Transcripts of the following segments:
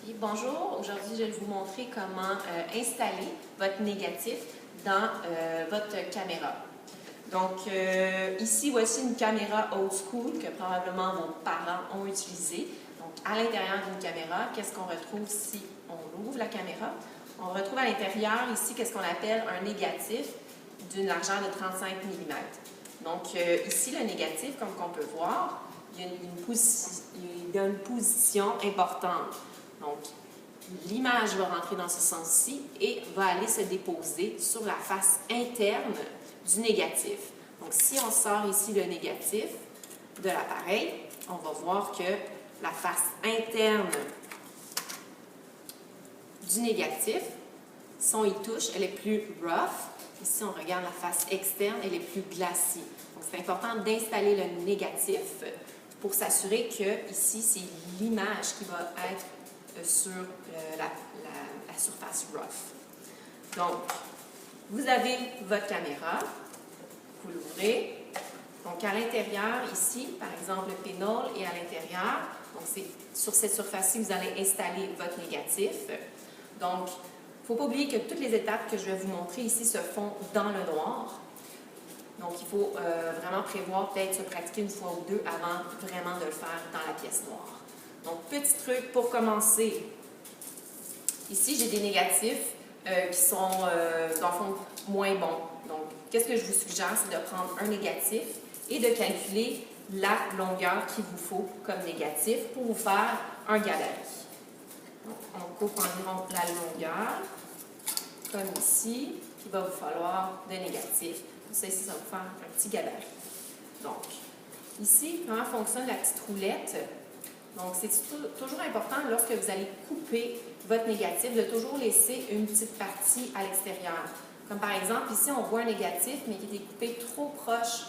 Sophie. Bonjour, aujourd'hui je vais vous montrer comment installer votre négatif dans votre caméra. Donc ici voici une caméra old school que probablement vos parents ont utilisée. Donc à l'intérieur d'une caméra, qu'est-ce qu'on retrouve si on ouvre la caméra? On retrouve à l'intérieur ici qu'est-ce qu'on appelle un négatif d'une largeur de 35 mm. Donc ici le négatif, comme on peut voir, il y a une position importante. Donc, l'image va rentrer dans ce sens-ci et va aller se déposer sur la face interne du négatif. Donc, si on sort ici le négatif de l'appareil, on va voir que la face interne du négatif, si on y touche, elle est plus rough. Et si on regarde la face externe, elle est plus glacie. Donc, c'est important d'installer le négatif pour s'assurer que ici, c'est l'image qui va être sur la surface rough. Donc, vous avez votre caméra, vous l'ouvrez. Donc, à l'intérieur, ici, par exemple, le pinhole est à l'intérieur. Donc, c'est sur cette surface-ci, vous allez installer votre négatif. Donc, il ne faut pas oublier que toutes les étapes que je vais vous montrer ici se font dans le noir. Donc, il faut vraiment prévoir peut-être se pratiquer une fois ou deux avant vraiment de le faire dans la pièce noire. Donc, petit truc pour commencer. Ici, j'ai des négatifs qui sont, dans le fond, moins bons. Donc, qu'est-ce que je vous suggère? C'est de prendre un négatif et de calculer la longueur qu'il vous faut comme négatif pour vous faire un gabarit. Donc, on coupe environ la longueur, comme ici, qu'il va vous falloir de négatif. Ça, ici, ça va vous faire un petit gabarit. Donc, ici, comment fonctionne la petite roulette? Donc, c'est toujours important, lorsque vous allez couper votre négatif, de toujours laisser une petite partie à l'extérieur. Comme par exemple, ici, on voit un négatif, mais qui est coupé trop proche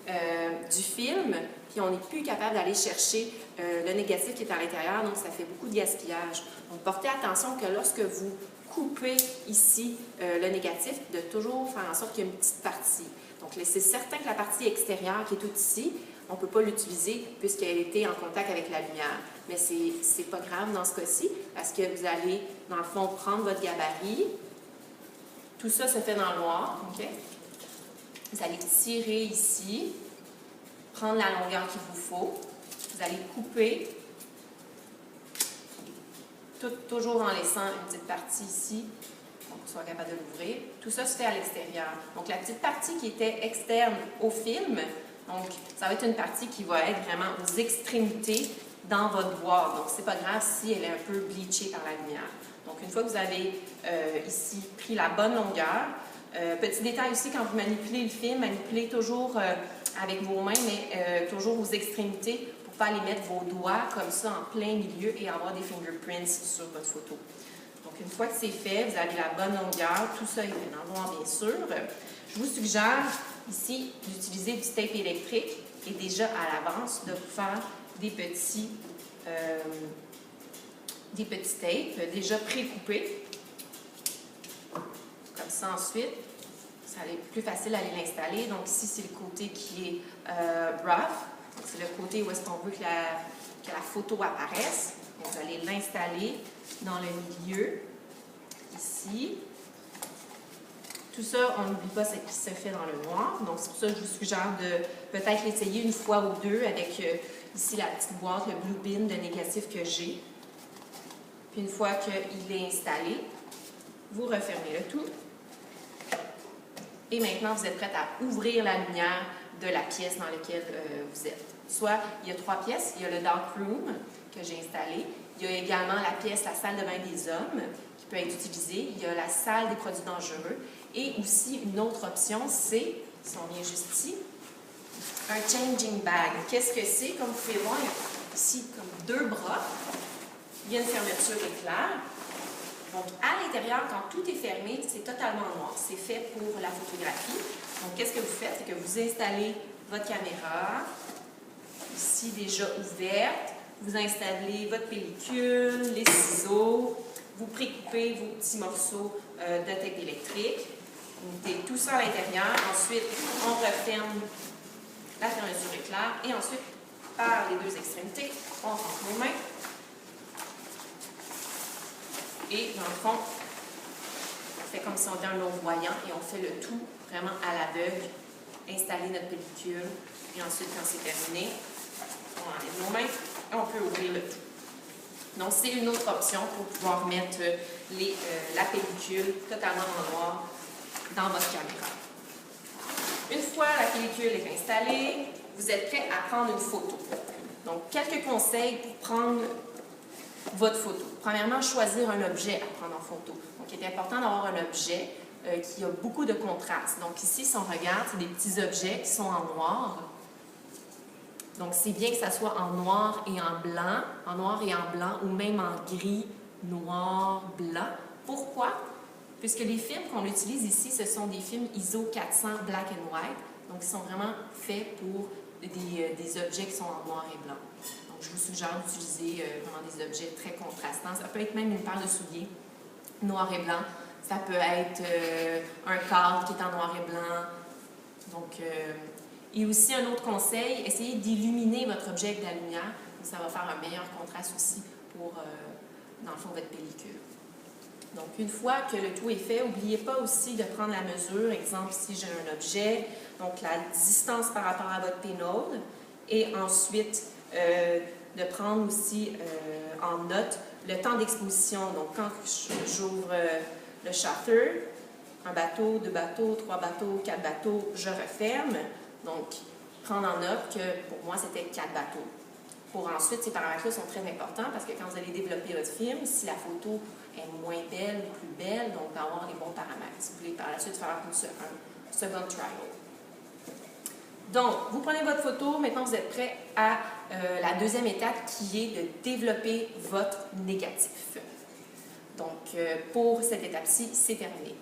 du film, puis on n'est plus capable d'aller chercher le négatif qui est à l'intérieur, donc ça fait beaucoup de gaspillage. Donc, portez attention que lorsque vous coupez ici le négatif, de toujours faire en sorte qu'il y ait une petite partie. Donc, c'est certain que la partie extérieure qui est toute ici, on ne peut pas l'utiliser puisqu'elle était en contact avec la lumière. Mais ce n'est pas grave dans ce cas-ci parce que vous allez, dans le fond, prendre votre gabarit. Tout ça se fait dans le noir. Okay? Vous allez tirer ici, prendre la longueur qu'il vous faut. Vous allez couper, toujours en laissant une petite partie ici pour qu'on soit capable de l'ouvrir. Tout ça se fait à l'extérieur. Donc, la petite partie qui était externe au film, donc, ça va être une partie qui va être vraiment aux extrémités dans votre boîte. Donc, c'est pas grave si elle est un peu bleachée par la lumière. Donc, une fois que vous avez ici pris la bonne longueur, petit détail aussi, quand vous manipulez le film, manipulez toujours avec vos mains, mais toujours aux extrémités pour ne pas aller mettre vos doigts comme ça en plein milieu et avoir des fingerprints sur votre photo. Donc, une fois que c'est fait, vous avez la bonne longueur. Tout ça est fait dans le noir, bien sûr. Je vous suggère ici d'utiliser du tape électrique et déjà à l'avance de vous faire des petits tapes déjà pré-coupés. Comme ça, ensuite, ça va être plus facile d'aller l'installer. Donc, ici, c'est le côté qui est rough. C'est le côté où est-ce qu'on veut que la photo apparaisse. Donc, vous allez l'installer dans le milieu, ici. Tout ça, on n'oublie pas ce qui se fait dans le noir. Donc, c'est pour ça que je vous suggère de peut-être l'essayer une fois ou deux avec ici la petite boîte, le blue bin de négatif que j'ai. Puis, une fois qu'il est installé, vous refermez le tout. Et maintenant, vous êtes prête à ouvrir la lumière de la pièce dans laquelle vous êtes. Soit, il y a 3 pièces. Il y a le dark room que j'ai installé. Il y a également la salle de bain des hommes qui peut être utilisée. Il y a la salle des produits dangereux. Et aussi, une autre option, c'est, si on vient juste ici, un changing bag. Qu'est-ce que c'est? Comme vous pouvez voir, il y a ici comme 2 bras. Il y a une fermeture éclair. Donc, à l'intérieur, quand tout est fermé, c'est totalement noir. C'est fait pour la photographie. Donc, qu'est-ce que vous faites? C'est que vous installez votre caméra, ici déjà ouverte. Vous installez votre pellicule, les ciseaux. Vous précoupez vos petits morceaux de tape électrique. Vous mettez tout ça à l'intérieur. Ensuite, on referme la fermeture éclair. Et ensuite, par les 2 extrémités, on rentre nos mains. Et dans le fond, on fait comme si on était un non-voyant et on fait le tout vraiment à l'aveugle, installer notre pellicule. Et ensuite, quand c'est terminé, on enlève nos mains et on peut ouvrir le tout. Donc, c'est une autre option pour pouvoir mettre la pellicule totalement en noir dans votre caméra. Une fois la pellicule est installée, vous êtes prêt à prendre une photo. Donc, quelques conseils pour prendre votre photo. Premièrement, choisir un objet à prendre en photo. Donc, il est important d'avoir un objet qui a beaucoup de contraste. Donc, ici, si on regarde, c'est des petits objets qui sont en noir. Donc, c'est bien que ça soit en noir et en blanc ou même en gris, noir, blanc. Pourquoi? Puisque les films qu'on utilise ici, ce sont des films ISO 400 black and white. Donc, ils sont vraiment faits pour des objets qui sont en noir et blanc. Donc, je vous suggère d'utiliser vraiment des objets très contrastants. Ça peut être même une paire de souliers noir et blanc. Ça peut être un cadre qui est en noir et blanc. Donc, et aussi, un autre conseil, essayez d'illuminer votre objet avec de la lumière. Ça va faire un meilleur contraste aussi pour, dans le fond, votre pellicule. Donc, une fois que le tout est fait, n'oubliez pas aussi de prendre la mesure. Exemple, si j'ai un objet, donc la distance par rapport à votre payload. Et ensuite, de prendre aussi en note le temps d'exposition. Donc, quand j'ouvre le shutter, un bateau, 2 bateaux, 3 bateaux, 4 bateaux, je referme. Donc, prendre en note que pour moi, c'était 4 bateaux. Pour ensuite, ces paramètres-là sont très importants parce que quand vous allez développer votre film, si la photo est moins belle ou plus belle, donc d'avoir les bons paramètres. Si vous voulez par la suite faire un second trial. Donc, vous prenez votre photo, maintenant vous êtes prêt à la deuxième étape qui est de développer votre négatif. Donc, pour cette étape-ci, c'est terminé.